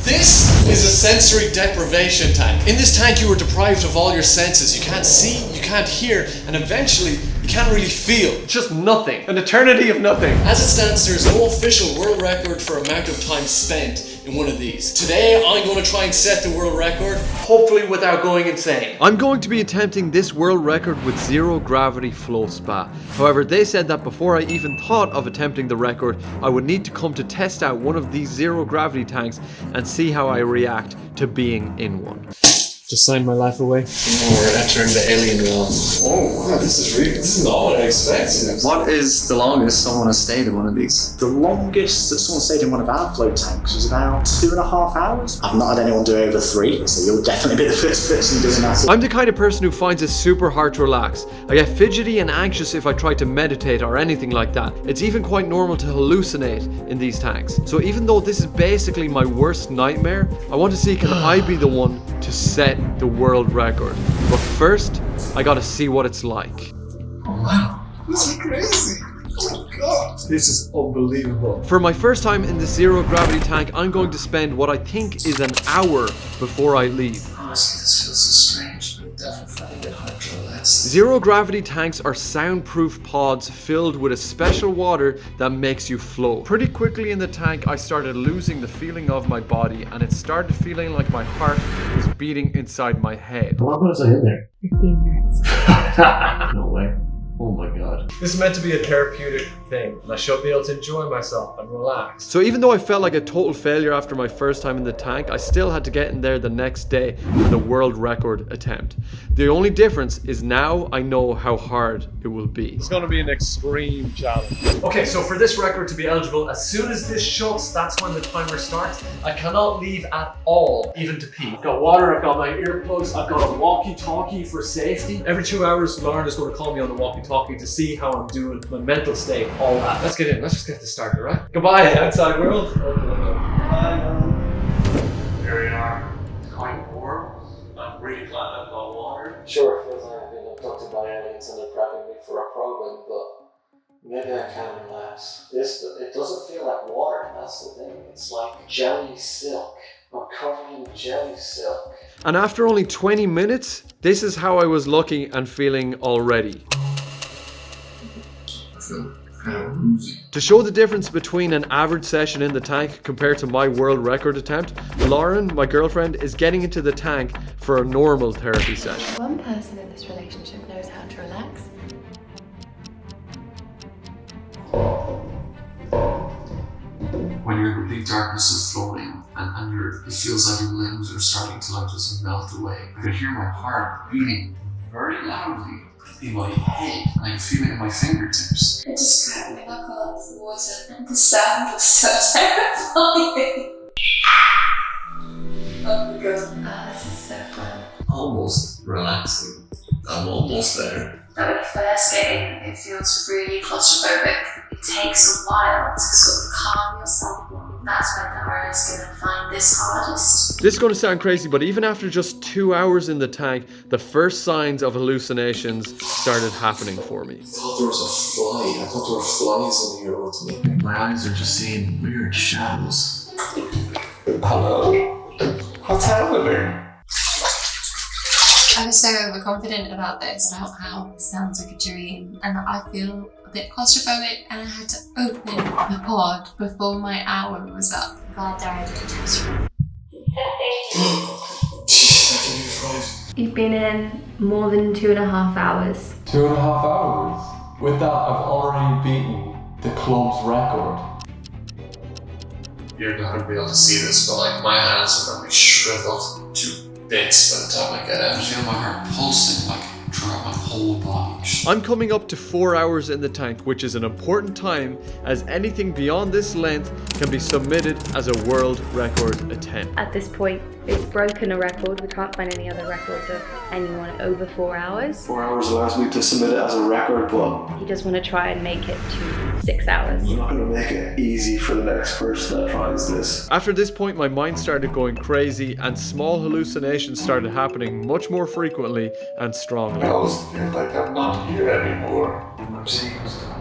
This is a sensory deprivation tank. In this tank you are deprived of all your senses. You can't see, you can't hear, and eventually you can't really feel. Just nothing. An eternity of nothing. As it stands, there is no official world record for amount of time spent in one of these. Today I'm going to try and set the world record, hopefully without going insane. I'm going to be attempting this world record with zero gravity flow spa. However, they said that before I even thought of attempting the record, I would need to come to test out one of these zero gravity tanks and see how I react to being in one. Just signed my life away. Oh, we're entering the alien realm. Oh wow, this is not what I expected. What is the longest someone has stayed in one of these? The longest that someone stayed in one of our float tanks was about 2.5 hours. I've not had anyone do over 3, so you'll definitely be the first person doing that. I'm the kind of person who finds it super hard to relax. I get fidgety and anxious if I try to meditate or anything like that. It's even quite normal to hallucinate in these tanks. So even though this is basically my worst nightmare, I want to see can I be the one to set the world record. But first, I gotta see what it's like. Oh wow, this is crazy. Oh my god. This is unbelievable. For my first time in the zero gravity tank, I'm going to spend what I think is an hour before I leave. Honestly, this feels so strange. I'm definitely finding it hard to relax. Zero gravity tanks are soundproof pods filled with a special water that makes you float. Pretty quickly in the tank, I started losing the feeling of my body, and it started feeling like my heart was beating inside my head. How long was I in there? 15 minutes. No way. Oh my god. This is meant to be a therapeutic thing, and I should be able to enjoy myself and relax. So even though I felt like a total failure after my first time in the tank, I still had to get in there the next day for the world record attempt. The only difference is now I know how hard it will be. It's gonna be an extreme challenge. Okay, so for this record to be eligible, as soon as this shuts, that's when the timer starts. I cannot leave at all, even to pee. I've got water, I've got my earplugs, I've got a walkie-talkie for safety. Every 2 hours, Lauren is gonna call me on the walkie-talkie to see how I'm doing, my mental state, all that. Let's get in, let's just get this started, right? Goodbye, outside world. Here we are. It's quite warm. I'm really glad I've got water. Sure, it feels like I've been abducted by aliens and they're prepping me for a program, but maybe I can relax. It doesn't feel like water, that's the thing. It's like jelly silk. I'm covered in jelly silk. And after only 20 minutes, this is how I was looking and feeling already. I feel kind of woozy. To show the difference between an average session in the tank compared to my world record attempt, Lauren, my girlfriend, is getting into the tank for a normal therapy session. One person in this relationship knows how to relax. When you're in complete darkness of floating and it feels like your limbs are starting to like just melt away. I can hear my heart beating very loudly in my head, and I can feel it in my fingertips. I just grabbed my knuckle out of the water and the sound was so terrifying. Oh my god. This is so fun. Almost relaxing. I'm almost there. But when you first get in, it feels really claustrophobic. It takes a while to sort of calm yourself down. That's when Dara is going to find this hardest. This is going to sound crazy, but even after just 2 hours in the tank, the first signs of hallucinations started happening for me. I thought there was a fly. I thought there were flies in here with me. My eyes are just seeing weird shadows. Hello? What's happening? I was so overconfident about this, about how it sounds like a dream, and I feel a bit claustrophobic, and I had to open the pod before my hour was up. Glad Dara did a test run. You've been in more than 2.5 hours. 2.5 hours? With that, I've already beaten the club's record. You're not gonna be able to see this, but like my hands are gonna be shriveled to bits by the time I get out. I feel my heart pulsing like throughout my whole body. I'm coming up to 4 hours in the tank, which is an important time as anything beyond this length can be submitted as a world record attempt. At this point, it's broken a record. We can't find any other records of anyone over 4 hours. 4 hours allows me to submit it as a record, but He does want to try and make it to 6 hours. I'm not going to make it easy for the next person that tries this. After this point, my mind started going crazy and small hallucinations started happening much more frequently and strongly. I always feel like I'm not here anymore. I'm seeing stuff.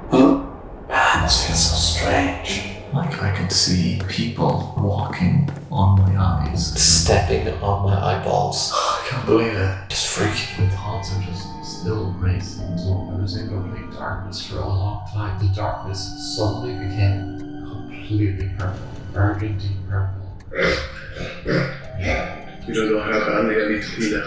Huh? Man, this feels so strange. Like I could see people walking on my eyes, stepping on my eyeballs. I can't believe it. Just freaking. The thoughts are just still racing. So I was in complete darkness for a long time. The darkness suddenly became completely purple. Burgundy purple. You don't know how badly I need to pee now.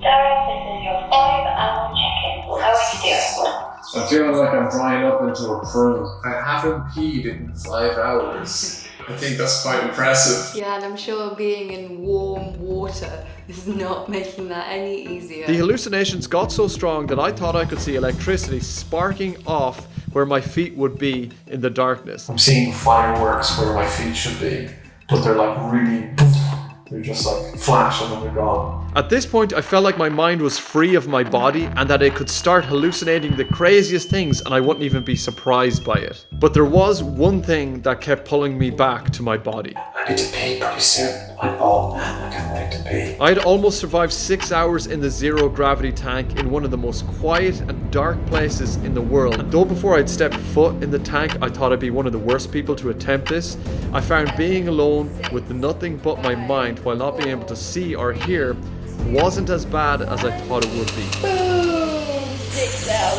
Dara, this is your 5-hour check-in. How are you doing? I'm feeling like I'm drying up into a prune. I haven't peed in 5 hours. I think that's quite impressive. Yeah, and I'm sure being in warm water is not making that any easier. The hallucinations got so strong that I thought I could see electricity sparking off where my feet would be in the darkness. I'm seeing fireworks where my feet should be, but they're like really. They're just like flash and then they're gone. At this point, I felt like my mind was free of my body and that it could start hallucinating the craziest things and I wouldn't even be surprised by it. But there was one thing that kept pulling me back to my body. I need to pee pretty soon. I'm old man, I can't wait to pee. I had almost survived 6 hours in the zero gravity tank in one of the most quiet and dark places in the world. And though before I'd stepped foot in the tank, I thought I'd be one of the worst people to attempt this, I found being alone with nothing but my mind while not being able to see or hear wasn't as bad as I thought it would be. Boom! 6 hours.